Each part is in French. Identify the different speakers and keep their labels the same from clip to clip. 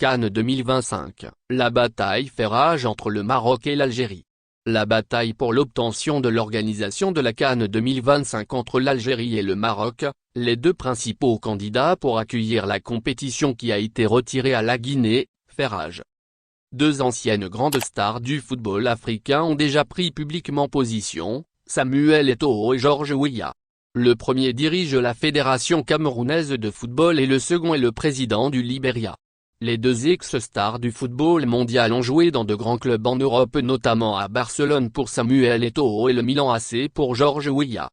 Speaker 1: CAN 2025, la bataille fait rage entre le Maroc et l'Algérie. La bataille pour l'obtention de l'organisation de la CAN 2025 entre l'Algérie et le Maroc, les deux principaux candidats pour accueillir la compétition qui a été retirée à la Guinée, fait rage. Deux anciennes grandes stars du football africain ont déjà pris publiquement position, Samuel Eto'o et George Weah. Le premier dirige la Fédération camerounaise de football et le second est le président du Liberia. Les deux ex-stars du football mondial ont joué dans de grands clubs en Europe, notamment à Barcelone pour Samuel Eto'o et le Milan AC pour George Weah.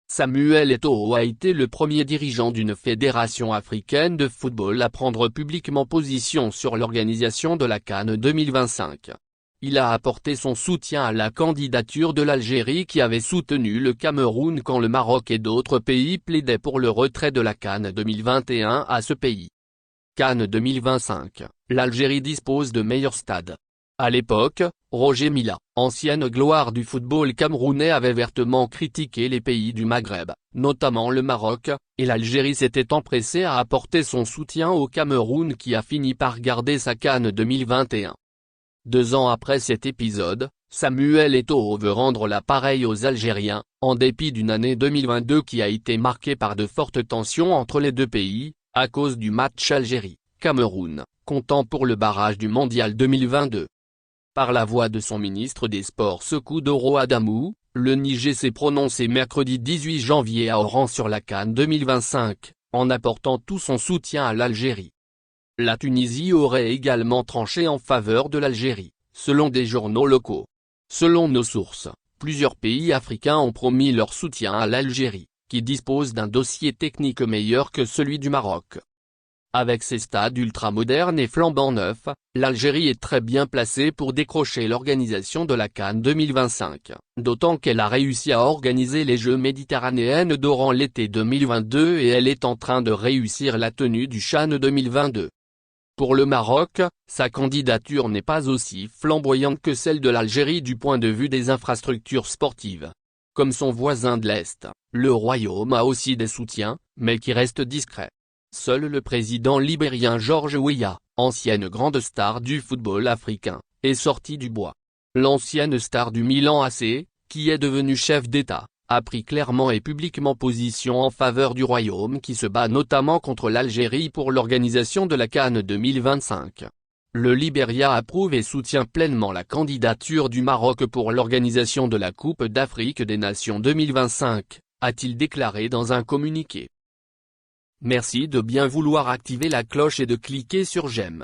Speaker 1: Samuel Eto'o a été le premier dirigeant d'une fédération africaine de football à prendre publiquement position sur l'organisation de la CAN 2025. Il a apporté son soutien à la candidature de l'Algérie qui avait soutenu le Cameroun quand le Maroc et d'autres pays plaidaient pour le retrait de la CAN 2021 à ce pays. CAN 2025, l'Algérie dispose de meilleurs stades. À l'époque, Roger Milla, ancienne gloire du football camerounais, avait vertement critiqué les pays du Maghreb, notamment le Maroc, et l'Algérie s'était empressée à apporter son soutien au Cameroun qui a fini par garder sa CAN 2021. 2 ans après cet épisode, Samuel Eto'o veut rendre l'appareil aux Algériens, en dépit d'une année 2022 qui a été marquée par de fortes tensions entre les deux pays, à cause du match Algérie-Cameroun, comptant pour le barrage du Mondial 2022. Par la voix de son ministre des Sports Sékou Doro Adamou, le Niger s'est prononcé mercredi 18 janvier à Oran sur la CAN 2025, en apportant tout son soutien à l'Algérie. La Tunisie aurait également tranché en faveur de l'Algérie, selon des journaux locaux. Selon nos sources, plusieurs pays africains ont promis leur soutien à l'Algérie, qui dispose d'un dossier technique meilleur que celui du Maroc. Avec ses stades ultramodernes et flambant neufs, l'Algérie est très bien placée pour décrocher l'organisation de la CAN 2025, d'autant qu'elle a réussi à organiser les Jeux méditerranéennes durant l'été 2022 et elle est en train de réussir la tenue du CHAN 2022. Pour le Maroc, sa candidature n'est pas aussi flamboyante que celle de l'Algérie du point de vue des infrastructures sportives. Comme son voisin de l'Est, le Royaume a aussi des soutiens, mais qui restent discrets. Seul le président libérien George Weah, ancienne grande star du football africain, est sorti du bois. L'ancienne star du Milan AC, qui est devenue chef d'État, a pris clairement et publiquement position en faveur du Royaume qui se bat notamment contre l'Algérie pour l'organisation de la CAN 2025. Le Liberia approuve et soutient pleinement la candidature du Maroc pour l'organisation de la Coupe d'Afrique des Nations 2025, a-t-il déclaré dans un communiqué. Merci de bien vouloir activer la cloche et de cliquer sur j'aime.